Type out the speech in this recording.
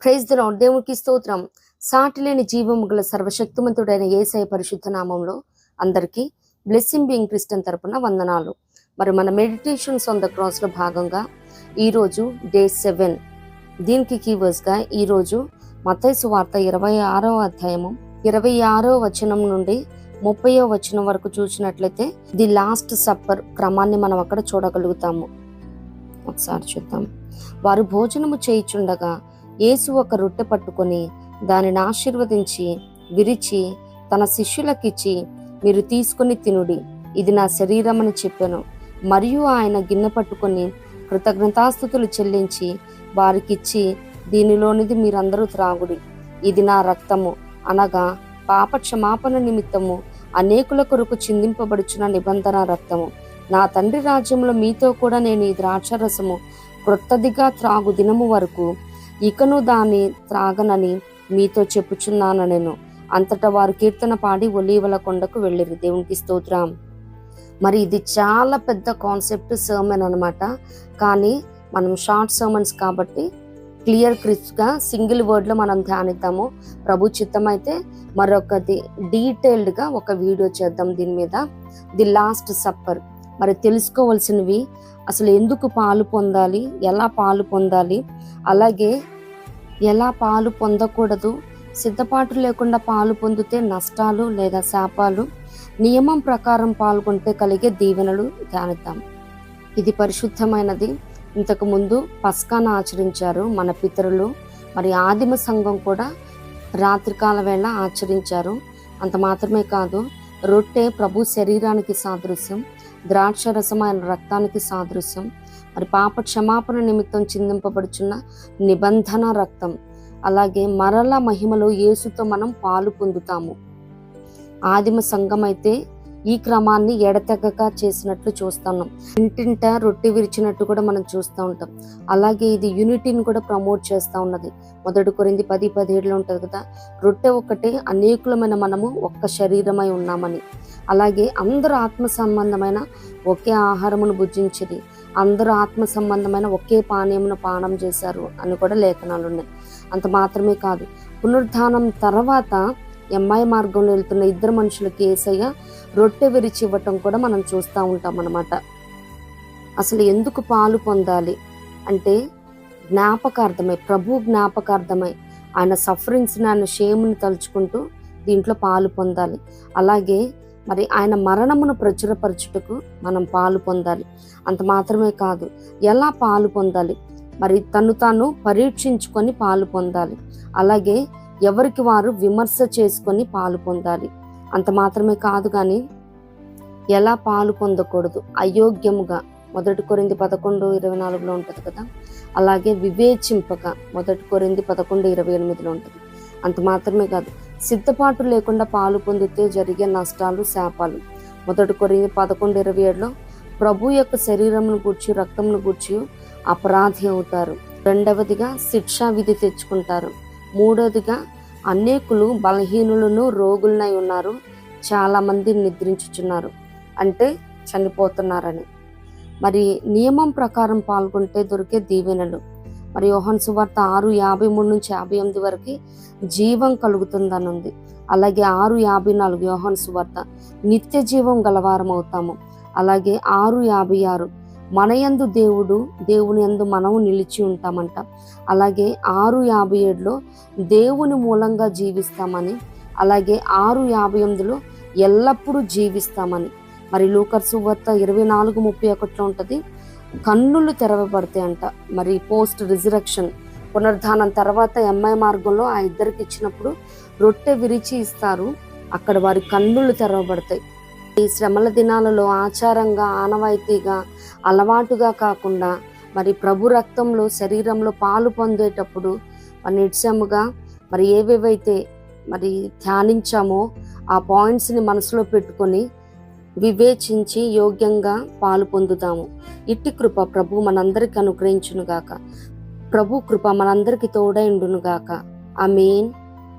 Praise the lord. దేవునికి స్తోత్రం. సాటిలేని జీవము గల సర్వశక్తిమంతుడైన యేసయ్య పరిశుద్ధ నామంలో అందరికీ బ్లెస్సింగ్ బీయింగ్ క్రిస్టియన్ తరపున వందనాలు. మరి మన మెడిటేషన్స్ ఆన్ ద క్రాస్ లో భాగంగా ఈరోజు డే 7. దీనికి కీవర్డ్స్గా ఈరోజు మత్తయి సువార్త 26వ అధ్యాయము 26వ వచనం నుండి 30వ వచనం వరకు చూసినట్లయితే ది లాస్ట్ సప్పర్ క్రమాన్ని మనం అక్కడ చూడగలుగుతాము. ఒకసారి చూద్దాం. వారు భోజనము చేయుచుండగా యేసు ఒక రొట్టె పట్టుకొని దానిని ఆశీర్వదించి విరిచి తన శిష్యులకిచ్చి, మీరు తీసుకొని తినుడి, ఇది నా శరీరం అని చెప్పాను. మరియు ఆయన గిన్నె పట్టుకొని కృతజ్ఞతాస్తుతులు చెల్లించి వారికిచ్చి, దీనిలోనిది మీరందరూ త్రాగుడి, ఇది నా రక్తము, అనగా పాప క్షమాపణ నిమిత్తము అనేకుల కొరకు చిందింపబడుచున్న నిబంధన రక్తము. నా తండ్రి రాజ్యంలో మీతో కూడా నేను ఈ ద్రాక్షరసము క్రొత్తదిగా త్రాగు దినము వరకు ఇకను దాన్ని త్రాగనని మీతో చెప్పుచున్నాను నేను. అంతటా వారు కీర్తన పాడి ఒలీవల కొండకు వెళ్ళిరి. దేవునికి స్తోత్రం. మరి ఇది చాలా పెద్ద కాన్సెప్ట్ సర్మన్ అనమాట. కానీ మనం షార్ట్ సర్మన్స్ కాబట్టి క్లియర్ క్రిస్ప్గా సింగిల్ వర్డ్లో మనం ధ్యానిద్దాము. ప్రభు చిత్తం అయితే మరొకటి డీటెయిల్డ్గా ఒక వీడియో చేద్దాం దీని మీద. The last supper. మరి తెలుసుకోవాల్సినవి, అసలు ఎందుకు పాలు పొందాలి, ఎలా పాలు పొందాలి, అలాగే ఎలా పాలు పొందకూడదు, సిద్ధపాటు లేకుండా పాలు పొందితే నష్టాలు లేదా శాపాలు, నియమం ప్రకారం పాల్గొంటే కలిగే దీవెనలు ధ్యానిద్దాం. ఇది పరిశుద్ధమైనది. ఇంతకు ముందు పస్కాను ఆచరించారు మన పితరులు. మరి ఆదిమ సంఘం కూడా రాత్రికాల వేళ ఆచరించారు. అంత మాత్రమే కాదు, రొట్టె ప్రభు శరీరానికి సాదృశ్యం, ద్రాక్షరసం ఆయన రక్తానికి సాదృశ్యం. మరి పాప క్షమాపణ నిమిత్తం చిందింపబడుచున్న నిబంధన రక్తం. అలాగే మరల మహిమలో యేసుతో మనం పాలు పొందుతాము. ఆదిమ సంఘం అయితే ఈ క్రమాన్ని ఎడతెగక చేసినట్లు చూస్తున్నాం. ఇంటింట రొట్టె విరిచినట్టు కూడా మనం చూస్తూ ఉంటాం. అలాగే ఇది యూనిటీని కూడా ప్రమోట్ చేస్తూ ఉన్నది. 1 కొరింథీ 10:17 ఉంటుంది కదా, రొట్టె ఒక్కటే అనేకులమైన మనము ఒక్క శరీరమై ఉన్నామని. అలాగే అందరూ ఆత్మ సంబంధమైన ఒకే ఆహారమును భుజించిరి, అందరూ ఆత్మ సంబంధమైన ఒకే పానీయమును పానం చేశారు అని కూడా లేఖనాలు ఉన్నాయి. అంత మాత్రమే కాదు, పునరుద్ధానం తర్వాత ఎమ్మాయి మార్గంలో వెళ్తున్న 2 మనుషులకి యేసయ్య రొట్టె విరిచి ఇవ్వటం కూడా మనం చూస్తూ ఉంటాం అన్నమాట. అసలు ఎందుకు పాలు పొందాలి అంటే జ్ఞాపకార్థమై, ప్రభు జ్ఞాపకార్థమై ఆయన సఫరింగ్స్ని, ఆయన షేమ్ని తలుచుకుంటూ దీంట్లో పాలు పొందాలి. అలాగే మరి ఆయన మరణమును ప్రచురపరచుటకు మనం పాలు పొందాలి. అంత మాత్రమే కాదు, ఎలా పాలు పొందాలి, మరి తను తాను పరీక్షించుకొని పాలు పొందాలి. అలాగే ఎవరికి వారు విమర్శ చేసుకొని పాలు పొందాలి. అంత మాత్రమే కాదు, కానీ ఎలా పాలు పొందకూడదు, అయోగ్యముగా 1 కొరింథీ 11:24 ఉంటుంది కదా. అలాగే వివేచింపక 1 కొరింథీ 11:28 ఉంటుంది. అంత మాత్రమే కాదు, సిద్ధపాటు లేకుండా పాలు పొందితే జరిగే నష్టాలు, శాపాలు. 1 కొరింథీ 11:27 ప్రభు యొక్క శరీరమును గూర్చి రక్తమును గూర్చి అపరాధి అవుతారు. 2వదిగా శిక్షా విధి తెచ్చుకుంటారు. 3వదిగా అనేకులు బలహీనులను రోగులనై ఉన్నారు, చాలా మంది నిద్రించుచున్నారు, అంటే చనిపోతున్నారని. మరి నియమం ప్రకారం పాల్గొంటే దొరికే దీవెనలు. మరి యోహాను సువార్త 6:53 నుంచి 58 వరకు జీవం కలుగుతుందని ఉంది. అలాగే 6:54 యోహాను సువార్త నిత్య జీవం గలవారం అవుతాము. అలాగే 6:56 మన యందు దేవుని యందు మనము నిలిచి ఉంటామంట. అలాగే 6:57 దేవుని మూలంగా జీవిస్తామని. అలాగే 6:58 ఎల్లప్పుడూ జీవిస్తామని. మరి లూకాసు సువార్త 24:31 ఉంటుంది, కన్నులు తెరవబడతాయి అంట. మరి పోస్ట్ రిజరక్షన్, పునరుద్ధానం తర్వాత ఎమ్మాయి మార్గంలో ఆ 2కి ఇచ్చినప్పుడు రొట్టె విరిచి ఇస్తారు, అక్కడ వారి కన్నులు తెరవబడతాయి. ఈ శ్రమల దినాలలో ఆచారంగా, ఆనవాయితీగా, అలవాటుగా కాకుండా మరి ప్రభు రక్తంలో శరీరంలో పాలు పొందేటప్పుడు నిశ్చయముగా మరి ఏవేవైతే మరి ధ్యానించామో ఆ పాయింట్స్ని మనసులో పెట్టుకొని వివేచించి యోగ్యంగా పాలు పొందుతాము. ఇట్టి కృప ప్రభు మనందరికి అనుగ్రహించునుగాక. ప్రభు కృప మనందరికి తోడై ఉండునుగాక. ఆమేన్.